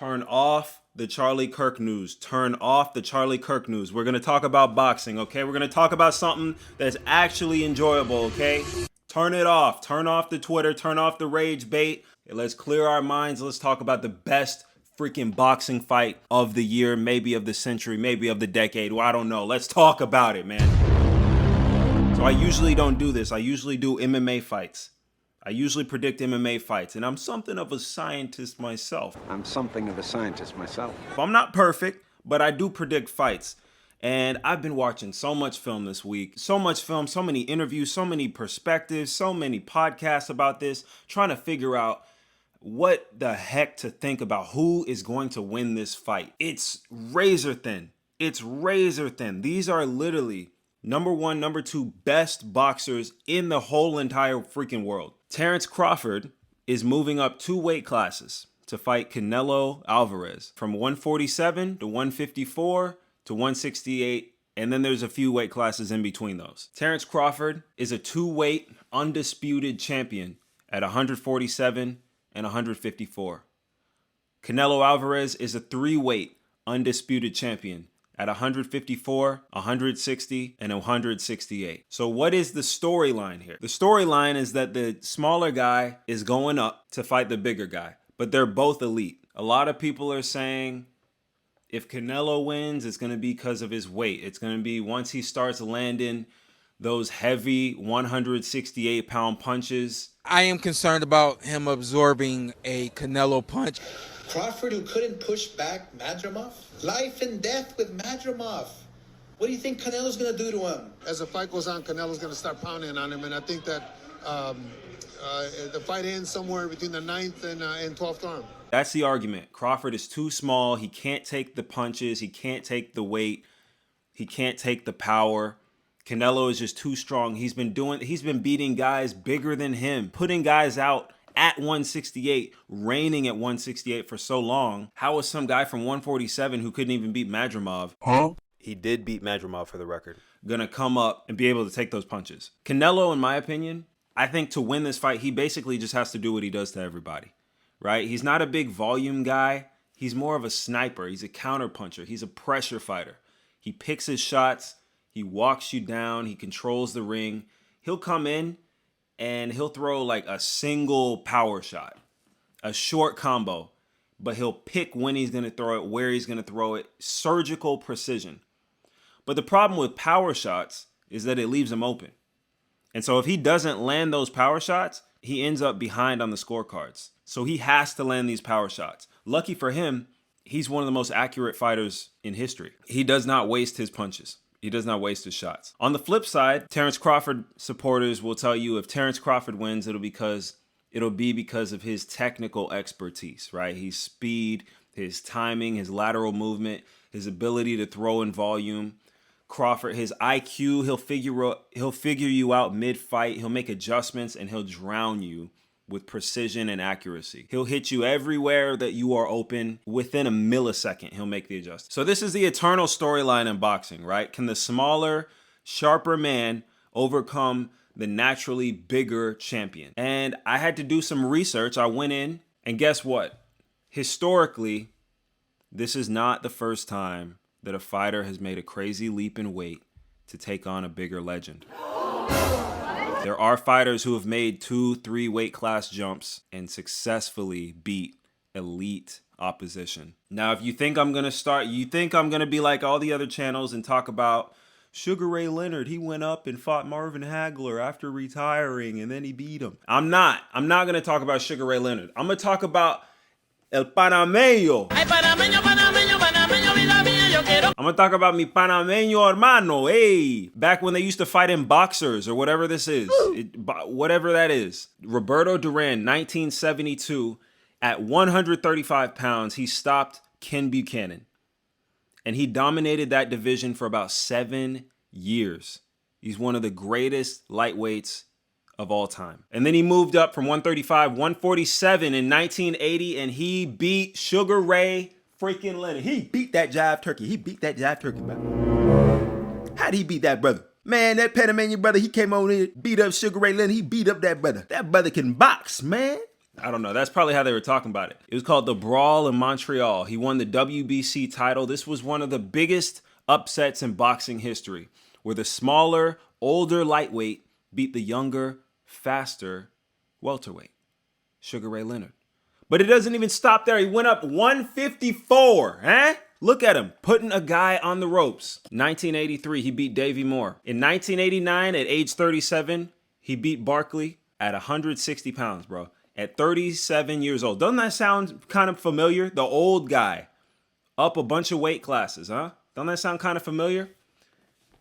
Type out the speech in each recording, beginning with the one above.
Turn off the Charlie Kirk news. Turn off the Charlie Kirk news. We're going to talk about boxing, okay? We're going to talk about something that's actually enjoyable, okay? Turn it off. Turn off the Twitter. Turn off the rage bait. Let's clear our minds. Let's talk about the best freaking boxing fight of the year, maybe of the century, maybe of the decade. Well, I don't know. Let's talk about it, man. So I usually don't do this. I usually do MMA fights. I usually predict MMA fights, and I'm something of a scientist myself. I'm something of a scientist myself. I'm not perfect, but I do predict fights. And I've been watching so much film this week. So much film, so many interviews, so many perspectives, so many podcasts about this, trying to figure out what the heck to think about who is going to win this fight. It's razor thin. It's razor thin. These are literally number one, number two best boxers in the whole entire freaking world. Terence Crawford is moving up 2 weight classes to fight Canelo Álvarez from 147 to 154 to 168, and then there's a few weight classes in between those. Terence Crawford is a 2-weight undisputed champion at 147 and 154. Canelo Álvarez is a 3-weight undisputed champion at 154, 160, and 168. So what is the storyline here? The storyline is that the smaller guy is going up to fight the bigger guy, but they're both elite. A lot of people are saying if Canelo wins, it's going to be because of his weight. It's going to be once he starts landing those heavy 168-pound punches. I am concerned about him absorbing a Canelo punch. Crawford, who couldn't push back Madrimov? Life and death with Madrimov. What do you think Canelo's going to do to him? As the fight goes on, Canelo's going to start pounding on him, and I think that the fight ends somewhere between the 9th and 12th round. That's the argument. Crawford is too small. He can't take the punches. He can't take the weight. He can't take the power. Canelo is just too strong. He's been beating guys bigger than him, putting guys out at 168, reigning at 168 for so long. How was some guy from 147 who couldn't even beat Madrimov? He did beat Madrimov, for the record. Gonna come up and be able to take those punches. Canelo, in my opinion, I think to win this fight, he basically just has to do what he does to everybody, right? He's not a big volume guy. He's more of a sniper. He's a counter puncher. He's a pressure fighter. He picks his shots. He walks you down. He controls the ring. He'll come in and he'll throw like a single power shot, a short combo, but he'll pick when he's going to throw it, where he's going to throw it, surgical precision. But the problem with power shots is that it leaves him open. And so if he doesn't land those power shots, he ends up behind on the scorecards. So he has to land these power shots. Lucky for him, he's one of the most accurate fighters in history. He does not waste his punches. He does not waste his shots. On the flip side, Terence Crawford supporters will tell you if Terence Crawford wins, it'll be because of his technical expertise, right? His speed, his timing, his lateral movement, his ability to throw in volume. Crawford, his IQ, he'll figure you out mid-fight. He'll make adjustments and he'll drown you with precision and accuracy. He'll hit you everywhere that you are open. Within a millisecond, he'll make the adjustment. So this is the eternal storyline in boxing, right? Can the smaller, sharper man overcome the naturally bigger champion? And I had to do some research. I went in, and guess what? Historically, this is not the first time that a fighter has made a crazy leap in weight to take on a bigger legend. There are fighters who have made 2-3 weight class jumps and successfully beat elite opposition. Now, if you think I'm going to be like all the other channels and talk about Sugar Ray Leonard, he went up and fought Marvin Hagler after retiring and then he beat him. I'm not going to talk about Sugar Ray Leonard. I'm going to talk about El Panameño. Ay, panameño, panameño, panameño, vida mía, yo quiero. I'm going to talk about mi panameño hermano. Hey, back when they used to fight in boxers or whatever this is, whatever that is. Roberto Durán, 1972, at 135 pounds, he stopped Ken Buchanan. And he dominated that division for about 7 years. He's one of the greatest lightweights of all time. And then he moved up from 135, 147 in 1980, and he beat Sugar Ray freaking Leonard. He beat that jive turkey. Man. How'd he beat that brother? Man, that Panamanian brother, he came on in, beat up Sugar Ray Leonard. He beat up that brother. That brother can box, man. I don't know. That's probably how they were talking about it. It was called the Brawl in Montreal. He won the WBC title. This was one of the biggest upsets in boxing history, where the smaller, older lightweight beat the younger, faster welterweight, Sugar Ray Leonard. But it doesn't even stop there. He went up 154, eh? Look at him, putting a guy on the ropes. 1983, he beat Davey Moore. In 1989, at age 37, he beat Barkley at 160 pounds, bro. At 37 years old. Doesn't that sound kind of familiar? The old guy, up a bunch of weight classes, huh? Doesn't that sound kind of familiar?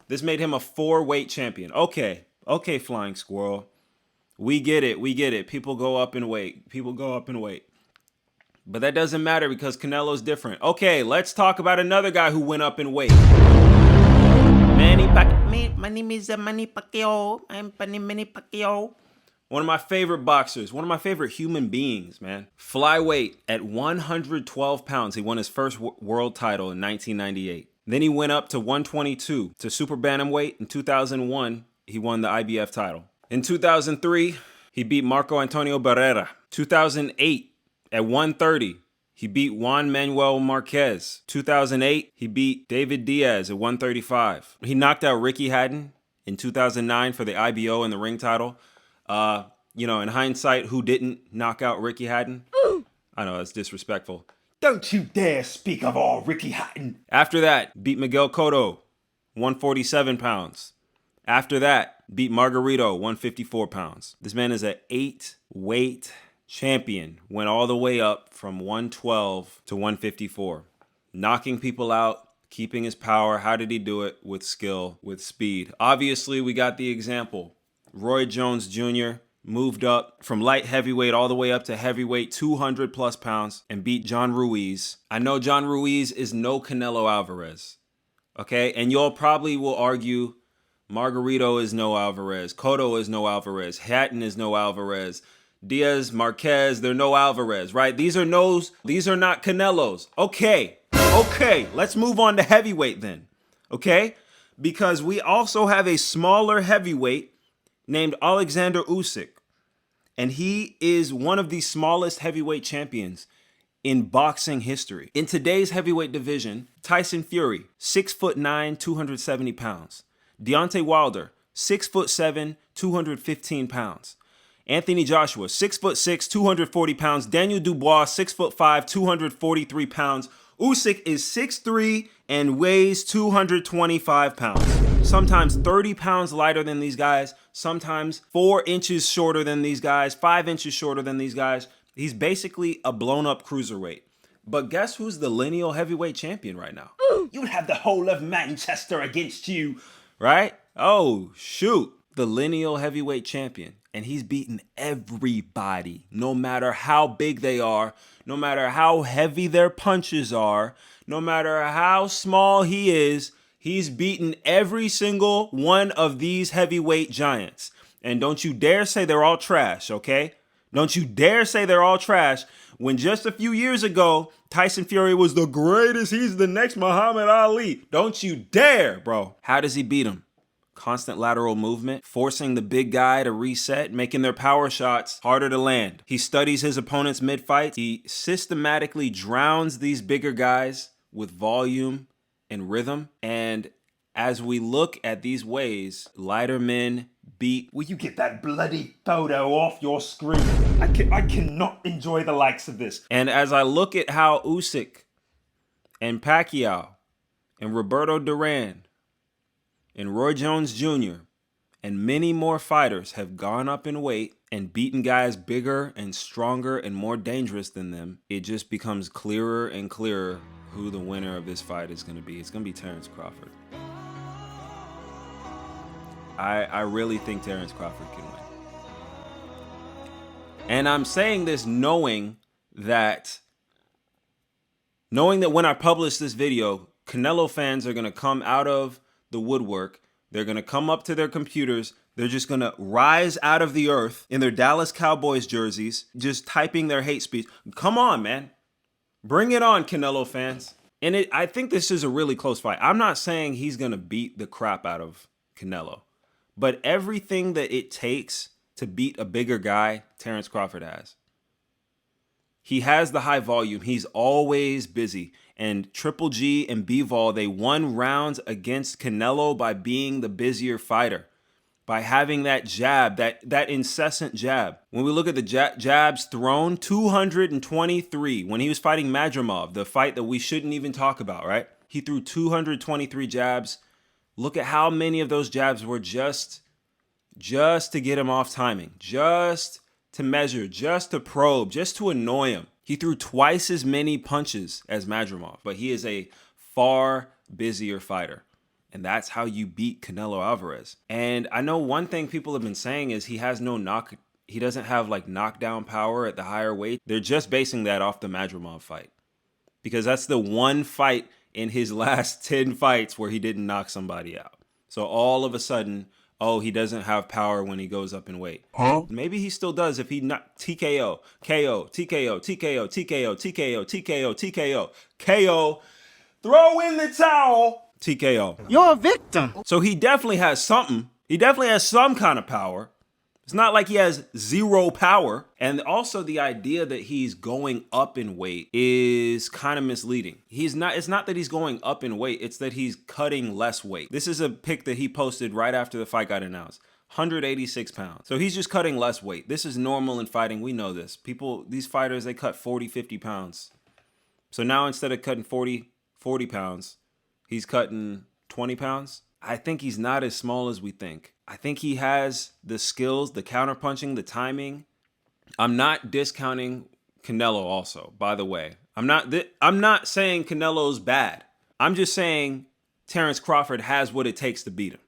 This made him a 4-weight champion. Okay, Flying Squirrel. We get it. People go up in weight. But that doesn't matter because Canelo's different. Okay, let's talk about another guy who went up in weight. Manny Pacquiao. My name is Manny Pacquiao. I'm Manny Pacquiao. One of my favorite boxers. One of my favorite human beings, man. Flyweight at 112 pounds. He won his first world title in 1998. Then he went up to 122 to super bantamweight. In 2001, he won the IBF title. In 2003, he beat Marco Antonio Barrera. 2008, at 130, he beat Juan Manuel Marquez. 2008, he beat David Diaz at 135. He knocked out Ricky Hatton in 2009 for the IBO and the ring title. In hindsight, who didn't knock out Ricky Hatton? I know, that's disrespectful. Don't you dare speak of all Ricky Hatton. After that, beat Miguel Cotto, 147 pounds. After that, beat Margarito, 154 pounds. This man is an 8-weight champion. Went all the way up from 112 to 154. Knocking people out, keeping his power. How did he do it? With skill, with speed. Obviously, we got the example. Roy Jones Jr. moved up from light heavyweight all the way up to heavyweight, 200 plus pounds, and beat John Ruiz. I know John Ruiz is no Canelo Álvarez, okay? And y'all probably will argue Margarito is no Alvarez, Cotto is no Alvarez, Hatton is no Alvarez, Diaz, Marquez, they're no Alvarez, right? These are not Canelos. Okay, let's move on to heavyweight then, okay? Because we also have a smaller heavyweight named Oleksandr Usyk, and he is one of the smallest heavyweight champions in boxing history. In today's heavyweight division, Tyson Fury, 6'9", 270 pounds. Deontay Wilder, 6'7", 215 pounds. Anthony Joshua, 6'6", 240 pounds. Daniel Dubois, 6'5", 243 pounds. Usyk is 6'3" and weighs 225 pounds. Sometimes 30 pounds lighter than these guys. Sometimes 4 inches shorter than these guys. 5 inches shorter than these guys. He's basically a blown up cruiserweight. But guess who's the lineal heavyweight champion right now? You have the whole of Manchester against you, right? Oh, shoot. The lineal heavyweight champion. And he's beaten everybody, no matter how big they are, no matter how heavy their punches are, no matter how small he is, he's beaten every single one of these heavyweight giants. And don't you dare say they're all trash, okay? Don't you dare say they're all trash when just a few years ago, Tyson Fury was the greatest. He's the next Muhammad Ali. Don't you dare, bro. How does he beat him? Constant lateral movement, forcing the big guy to reset, making their power shots harder to land. He studies his opponents mid-fight. He systematically drowns these bigger guys with volume and rhythm. And as we look at these ways, lighter men beat. Will you get that bloody photo off your screen? I cannot enjoy the likes of this. And as I look at how Usyk and Pacquiao and Roberto Durán and Roy Jones Jr. and many more fighters have gone up in weight and beaten guys bigger and stronger and more dangerous than them, it just becomes clearer and clearer who the winner of this fight is going to be. It's going to be Terence Crawford. I really think Terence Crawford can win. And I'm saying this knowing that when I publish this video, Canelo fans are going to come out of the woodwork. They're going to come up to their computers. They're just going to rise out of the earth in their Dallas Cowboys jerseys, just typing their hate speech. Come on, man. Bring it on, Canelo fans. And I think this is a really close fight. I'm not saying he's going to beat the crap out of Canelo, but everything that it takes to beat a bigger guy, Terence Crawford has. He has the high volume. He's always busy. And Triple G and Bivol, they won rounds against Canelo by being the busier fighter, by having that jab, that incessant jab. When we look at the jabs thrown, 223. When he was fighting Madrimov, the fight that we shouldn't even talk about, right? He threw 223 jabs. Look at how many of those jabs were just to get him off timing, just to measure, just to probe, just to annoy him. He threw twice as many punches as Madrimov, but he is a far busier fighter. And that's how you beat Canelo Álvarez. And I know one thing people have been saying is he doesn't have like knockdown power at the higher weight. They're just basing that off the Madrimov fight, because that's the one fight in his last 10 fights where he didn't knock somebody out. So all of a sudden, oh, he doesn't have power when he goes up in weight. Huh? Maybe he still does if he not TKO, KO, TKO, TKO, TKO, TKO, TKO, TKO, KO, throw in the towel, TKO. You're a victim. So he definitely has something. He definitely has some kind of power. It's not like he has zero power. And also the idea that he's going up in weight is kind of misleading. It's not that he's going up in weight, it's that he's cutting less weight. This is a pic that he posted right after the fight got announced. 186 pounds. So he's just cutting less weight. This is normal in fighting. We know this. These fighters, they cut 40, 50 pounds. So now instead of cutting 40 pounds, he's cutting 20 pounds. I think he's not as small as we think. I think he has the skills, the counterpunching, the timing. I'm not discounting Canelo also, by the way. I'm not saying Canelo's bad. I'm just saying Terence Crawford has what it takes to beat him.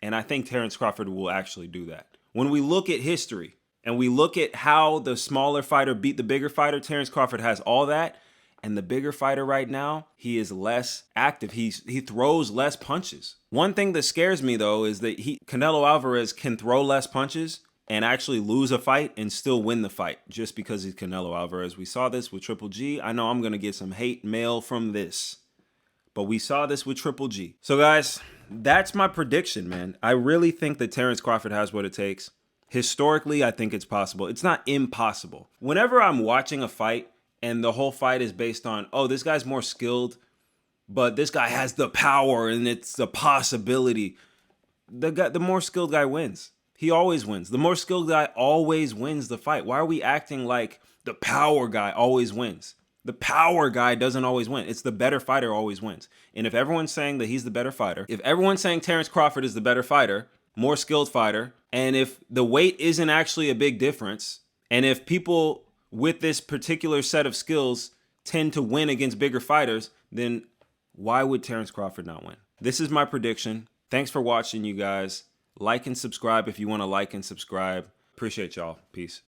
And I think Terence Crawford will actually do that. When we look at history and we look at how the smaller fighter beat the bigger fighter, Terence Crawford has all that. And the bigger fighter right now, he is less active. He throws less punches. One thing that scares me, though, is that Canelo Álvarez can throw less punches and actually lose a fight and still win the fight just because he's Canelo Álvarez. We saw this with Triple G. I know I'm going to get some hate mail from this, but we saw this with Triple G. So, guys, that's my prediction, man. I really think that Terence Crawford has what it takes. Historically, I think it's possible. It's not impossible. Whenever I'm watching a fight, and the whole fight is based on, oh, this guy's more skilled, but this guy has the power and it's a possibility. The more skilled guy wins. He always wins. The more skilled guy always wins the fight. Why are we acting like the power guy always wins? The power guy doesn't always win. It's the better fighter always wins. And if everyone's saying that he's the better fighter, if everyone's saying Terence Crawford is the better fighter, more skilled fighter, and if the weight isn't actually a big difference, and if people with this particular set of skills tend to win against bigger fighters, then why would Terence Crawford not win? This is my prediction. Thanks for watching, you guys. Like and subscribe if you want to like and subscribe. Appreciate y'all. Peace.